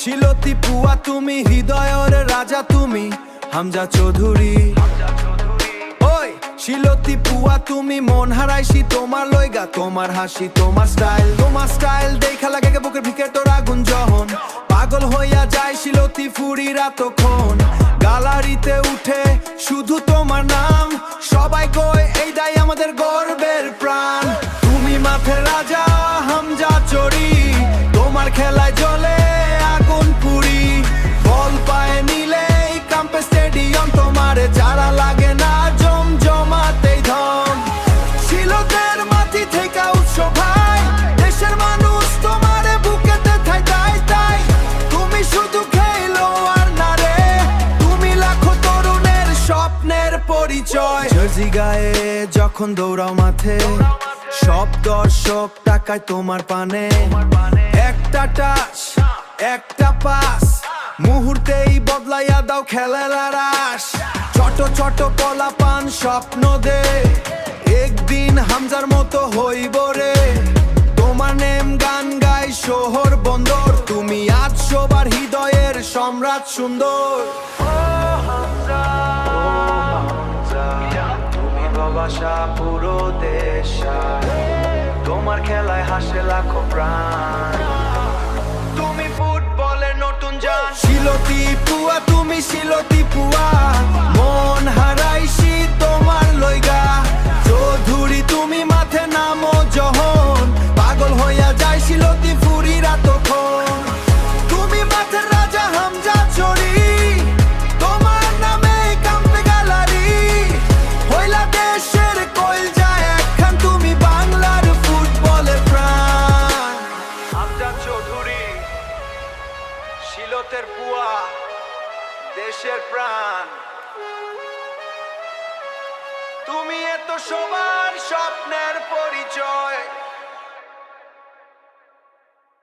শিলতি পুয়া তুমি, হৃদয়ের রাজা তুমি, হামজা চৌধুরী। ওই শিলতি পুয়া তুমি, মন হারাইছি তোমার লইগা, তোমার হাসি তোমার স্টাইল দেখা লাগে বুকের ভিতরে তোর আগুন জহন। পাগল হইয়া যায় শিলতি ফুরিরা তখন, গ্যালারিতে উঠে শুধু তোমার নাম, সবাই কয় এই দায় আমাদের গর্বের প্রাণ। তুমি মাঠের রাজা হামজা চৌধুরী, তোমার খেলায় জ্বলে আগুন পুরি, বল পায়ে নিলে কাম্পে স্টেডিয়াম, তোমারে যারা লাগে না জমজমাতেই ধম। শিলতের মাটি থেকে উৎস ভাই, দেশের মানুষ তোমারে বুকেতে তাই তুমি শুধু খেলো আর না রে, তুমি লাখো তরুণের স্বপ্নের পরিচয়। জার্সি গায়ে যখন দৌড়াও মাঠে, সব দর্শক তাকায় তোমার পানে, একটা টাচ একটা পাস, মুহূর্তেই বদলাইয়া দাও খেলার রাস। ছোট ছোট কলা পান স্বপ্ন দে, একদিন হামজার মতো হইব রে, তোমার নেম গান গাই শহর বন্দর, তুমি আজ সবার হৃদয়ের সম্রাট সুন্দর। তুমি ভালোবাসা পুরো দেশ, তোমার খেলায় হাসে লাখো প্রাণ, তুমি ফুটবলের নতুন জান। শিলতি পুয়া তুমি, শিলতি পুয়া, মন হারাইছি তোমার লইগা, চৌধুরী তুমি মাঠে নামো যখন, পাগল হইয়া যায় শিলতি ফুরিরা তখন। তুমি মাঠের রাজা হামজা চৌধুরী, তোমার নামে কাম্পে গ্যালারি, হইলা দেশের কইলজা একখান, তুমি বাংলার ফুটবলের প্রাণ। হামজা চৌধুরী, শিলতের পুয়া, দেশের প্রাণ, তুমি এত সবার স্বপ্নের পরিচয়।